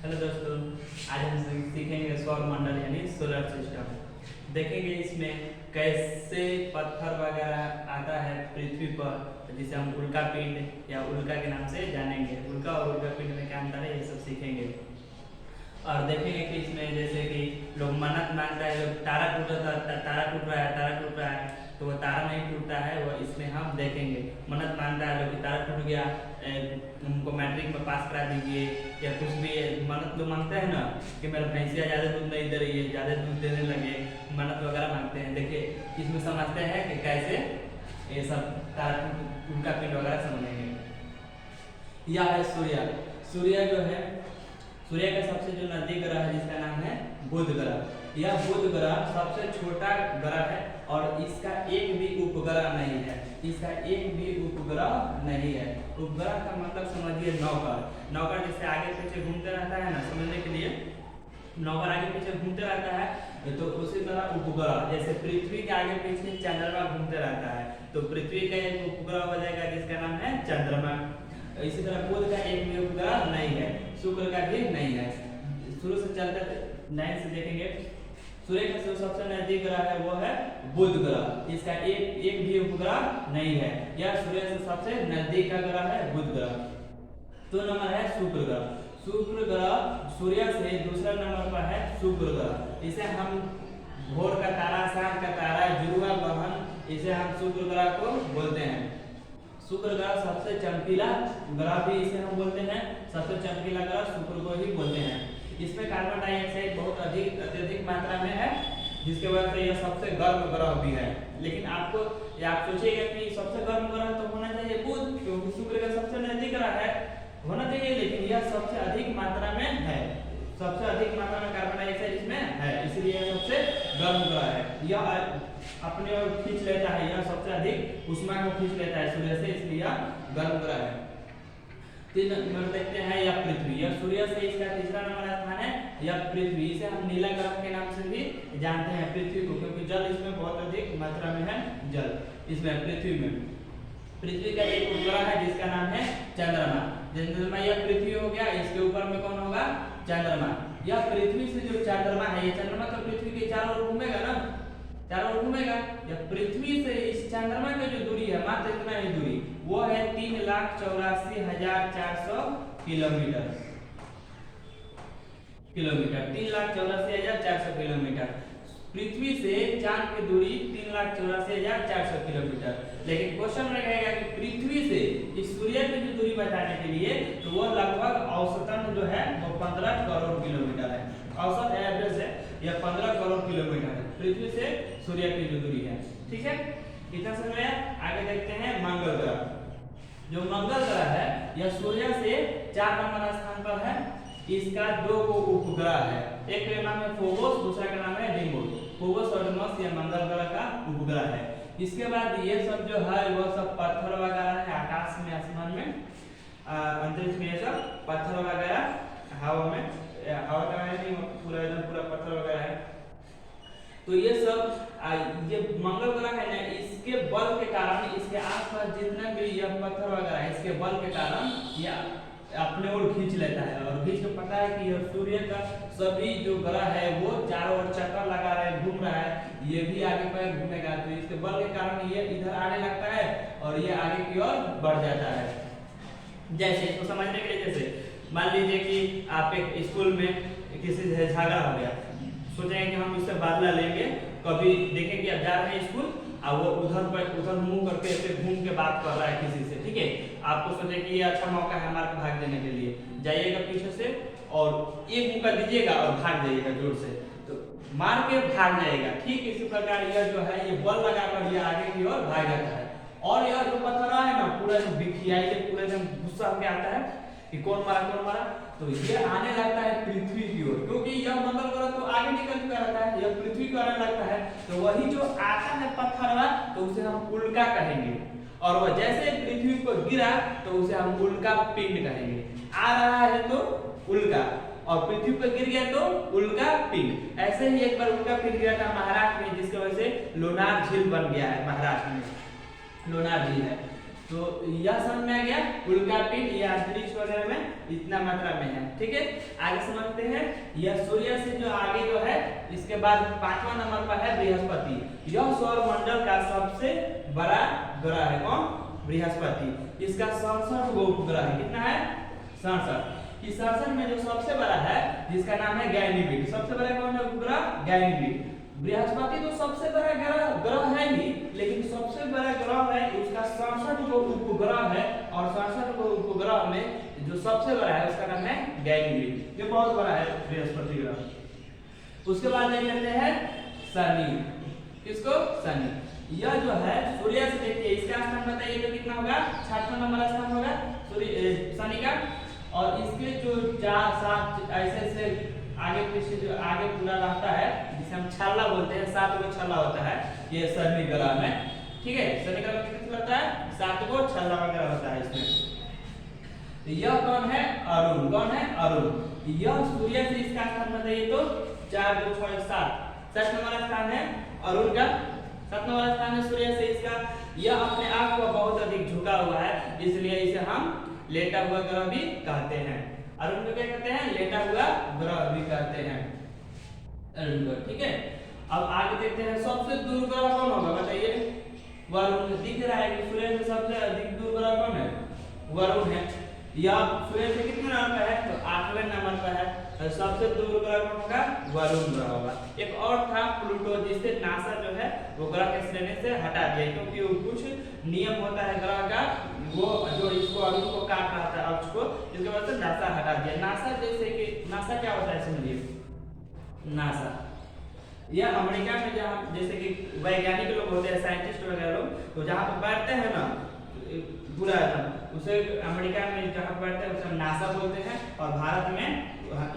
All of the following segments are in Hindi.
हेलो दोस्तों, आज हम सीखेंगे सौरमंडल यानी सोलर सिस्टम। देखेंगे इसमें कैसे पत्थर वगैरह आता है पृथ्वी पर, जिसे हम उल्का पिंड या उल्का के नाम से जानेंगे। उल्का और उल्का पिंड में क्या अंतर है, ये सब सीखेंगे। और देखेंगे कि इसमें जैसे कि लोग मन्नत मांगता है, लोग तारा टूट रहा है, तारा टूट रहा है, तो वो तारा नहीं टूटता है। वो इसमें हम देखेंगे। मन्नत मांगता है लोग कि तारा टूट गया, उनको मैट्रिक में पास करा दीजिए, या कुछ भी मन्नत लोग मांगते हैं ना कि मेरा भैंसिया ज़्यादा दूध नहीं दे रही है, ज़्यादा दूध देने लगे, मन्नत वगैरह मांगते हैं। देखिए इसमें समझते हैं कि कैसे ये सब तारा उल्का पिंड वगैरह समझेंगे। यह है सूर्य। सूर्य जो है, सूर्य का सबसे जो नजदीक ग्रह है जिसका नाम है बुध ग्रह। यह बुध ग्रह सबसे छोटा ग्रह है और इसका एक भी उपग्रह नहीं है। इसका एक भी उपग्रह नहीं है। उपग्रह का मतलब समझिए नौकर। नौकर जैसे आगे पीछे घूमते रहता है ना, समझने के लिए नौकर आगे पीछे घूमते रहता है, तो उसी तरह उपग्रह जैसे पृथ्वी के आगे पीछे चंद्रमा घूमते रहता है, तो पृथ्वी का एक उपग्रह हो जाएगा जिसका नाम है चंद्रमा। इसी तरह बुध का एक भी उपग्रह नहीं है, शुक्र का भी नहीं है। शुरू से चलते लाइन से देखेंगे। सूर्य का जो सबसे नजदीक ग्रह है वो है बुध ग्रह। इसका एक भी उपग्रह नहीं है। यह सूर्य से सबसे नजदीक का ग्रह है बुध ग्रह। दो नंबर है शुक्र ग्रह। शुक्र ग्रह सूर्य से दूसरा नंबर पर है शुक्र ग्रह। इसे हम भोर का तारा, शाम का तारा, जुड़वा ग्रहण, इसे हम शुक्र ग्रह को बोलते हैं। शुक्र ग्रह सबसे चमकीला ग्रह भी इसे हम बोलते हैं। सबसे चमकीला ग्रह शुक्र को ही बोलते हैं। इसमें कार्बन डाइऑक्साइड बहुत अत्यधिक मात्रा में है, जिसके वजह से यह सबसे गर्म ग्रह भी है। लेकिन आप सोचिएगा कि सबसे गर्म ग्रह तो होना चाहिए बुध, क्योंकि शुक्र का सबसे नजदीक ग्रह है, होना चाहिए, लेकिन यह सबसे अधिक मात्रा में है। सबसे अधिक मात्रा में कार्बन डाइऑक्साइड इसमें है, इसलिए यह सबसे गर्म ग्रह है। यह अपने ओर खींच लेता है, यह सबसे अधिक ऊष्मा को खींच लेता है सूर्य से, इसलिए यह गर्म ग्रह है। तीन नंबर देखते हैं यह पृथ्वी। यह सूर्य से इसका तीसरा नंबर स्थान है यह पृथ्वी। इसे हम नीला ग्रह के नाम से भी जानते हैं पृथ्वी को, क्योंकि जल इसमें बहुत अधिक मात्रा में है। जल इसमें पृथ्वी में। पृथ्वी का एक उपग्रह है जिसका नाम है चंद्रमा। चंद्रमा यह पृथ्वी हो गया, इसके ऊपर में कौन होगा? चंद्रमा। यह पृथ्वी से जो चंद्रमा है, ये चंद्रमा तो पृथ्वी के चारों ओर घूमेगा ना, चारों ओर घूमेगा। यह पृथ्वी से इस चंद्रमा की जो दूरी है, मात्र इतना ही दूरी, वो है 3,84,400 किलोमीटर। 3,84,400 किलोमीटर। पृथ्वी से चांद की दूरी 3,84,400 किलोमीटर। लेकिन क्वेश्चन रहेगा कि पृथ्वी से इस सूर्य की जो दूरी बताने के लिए, तो वो लगभग औसतन जो है वो 15 करोड़ किलोमीटर है। औसत एवरेज है, यह 15 करोड़ किलोमीटर है पृथ्वी से सूर्य की जो दूरी है। ठीक है, इतना समझ आया। आगे देखते हैं मंगल ग्रह। जो मंगल ग्रह है यह सूर्य से 4 नंबर स्थान पर है। इसका 2 उपग्रह है, एक का नाम है फोबोस, दूसरा का नाम है डिमोस। फोबोस और डिमोस यह मंगल ग्रह का उपग्रह है। इसके बाद ये सब जो है वो सब पत्थर वगैरह है आकाश में, आसमान में, अंतरिक्ष में। ये सब पत्थर वगैरह हवा में, हवा का नहीं, पूरा एकदम पूरा पत्थर वगैरह है। तो ये सब ये मंगल ग्रह है ना, इसके बल के कारण, इसके आसपास जितना भी यह पत्थर वगैरह है, इसके बल के कारण यह अपने ओर खींच लेता है। और खींच के पता है कि यह सूर्य का सभी जो ग्रह है वो चारों ओर चक्कर लगा रहे हैं, घूम रहा है, ये भी आगे पर घूमेगा। तो इसके बल के कारण ये इधर आने लगता है और ये आगे की ओर बढ़ जाता है। जैसे इसको समझने के लिए, जैसे मान लीजिए कि आप एक स्कूल में किसी से झगड़ा हो गया, सोचेंगे कि हम उससे बदला लेंगे। कभी देखें कि अब जा रहे हैं स्कूल और वो उधर मुंह करके ऐसे घूम के बात कर रहा है किसी से, ठीक है। आपको सोचे कि ये अच्छा मौका है हमारे भाग देने के लिए, जाइएगा पीछे से और एक मुक्का दीजिएगा और भाग जाइएगा जोर से, तो मार के भाग जाएगा। ठीक इसी प्रकार यह जो है ये बल लगाकर ये आगे की ओर भाग जाता है। और यह जो पत्थर है ना, पूरा बिखियाई के पूरे एकदम गुस्सा होकर आता है कि कौन मारा, तो ये आने लगता है पृथ्वी की ओर, क्योंकि यह मंगल ग्रह तो आगे निकल चुका रहता है, यह पृथ्वी को आने लगता है। तो वही जो आता है पत्थर, तो उसे हम उल्का कहेंगे। और वह जैसे पृथ्वी पर गिरा तो उसे हम उल्का पिंड कहेंगे। आ रहा है तो उल्का, और पृथ्वी पर गिर गया तो उल्का पिंड। ऐसे ही एक बार उल्का पिंड गिरा था महाराष्ट्र में, जिसकी वजह से लोनार झील बन गया है। महाराष्ट्र में लोनार झील है। तो यह समझ में आ गया, उल्का पिंड या अंतरिक्ष वगैरह में इतना मात्रा में है। ठीक है, आगे समझते हैं। यह सूर्य से जो आगे जो है, इसके बाद 5वां नंबर पर है बृहस्पति। यह सौर मंडल का सबसे बड़ा ग्रह है। कौन? बृहस्पति। इसका 67 गो उपग्रह है। कितना है? 67। इस 67 में जो सबसे बड़ा है, जिसका नाम है गैनीमेड। सबसे बड़ा कौन है उपग्रह? गैनीमेड। बृहस्पति तो सबसे बड़ा ग्रह है ही, लेकिन सबसे बड़ा ग्रह है, उसका 67 गो उपग्रह है, और 67 गो उपग्रह में जो सबसे बड़ा है उसका नाम है गैनीमेड। ये बहुत बड़ा है बृहस्पति ग्रह। उसके बाद देख लेते हैं शनि। किसको? शनि। यह जो है सूर्य से देखिए, इसका स्थान बताइए तो कितना होगा? 6वां नंबर स्थान होगा शनि का। और इसके जो 4-7 ऐसे आगे पीछे जो आगे पूरा रहता है, जिसे हम छल्ला बोलते हैं, 7 गो छल्ला होता है ये शनि ग्रह में। ठीक है, शनि ग्रह में कितना होता है? 7 गो छल्ला वगैरह होता है इसमें। यह कौन है? अरुण। कौन है? अरुण। यह सूर्य से इसका स्थान बताइए तो 4 2 6 7 7 नंबर स्थान है अरुण का। 7 नंबर स्थान है सूर्य से इसका। यह अपने आप को बहुत अधिक झुका हुआ है, इसलिए इसे हम लेटा हुआ ग्रह भी कहते हैं। अरुण को क्या कहते हैं? लेटा हुआ ग्रह भी कहते हैं अरुण को। ठीक है, अब आगे देखते हैं सबसे दूर ग्रह कौन होगा बताइए? वरुण। दिख रहा है कि सूर्य से सबसे अधिक दूर ग्रह कौन है? वरुण है। यह सूर्य से कितने नंबर पर है? तो 8वें नंबर पर है। तो सबसे दूर ग्रह कौन होगा? वरुण ग्रह होगा। एक और था प्लूटो, जिसे नासा जो है वो ग्रह के श्रेणी से हटा दिया, क्योंकि वो कुछ नियम होता है ग्रह का, वो जो इसको अरुण को काट रहा था अक्ष को, इसके वजह से नासा हटा दिया। नासा जैसे कि नासा क्या होता है समझिए। नासा यह अमेरिका में जहाँ जैसे कि वैज्ञानिक लोग होते हैं, साइंटिस्ट वगैरह लोग, तो जहाँ पे बैठते हैं ना पूरा एकदम, उसे अमेरिका में जहाँ बैठते हैं उसे नासा बोलते हैं, और भारत में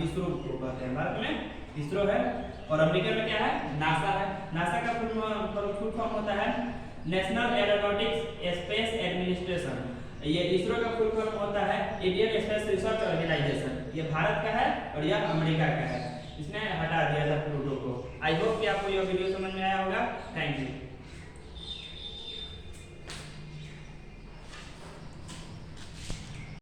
इसरो को कहते हैं। भारत में इसरो है और अमेरिका में क्या है? नासा है। नासा का फुल फॉर्म होता है नेशनल एरोनॉटिक्स स्पेस एडमिनिस्ट्रेशन। ये इसरो का फुल फॉर्म होता है इंडियन स्पेस रिसर्च ऑर्गेनाइजेशन। ये भारत का है और यह अमेरिका का है। इसने हटा दिया था प्लूटो को। आई होप कि आपको यह वीडियो समझ में आया होगा। Thank you.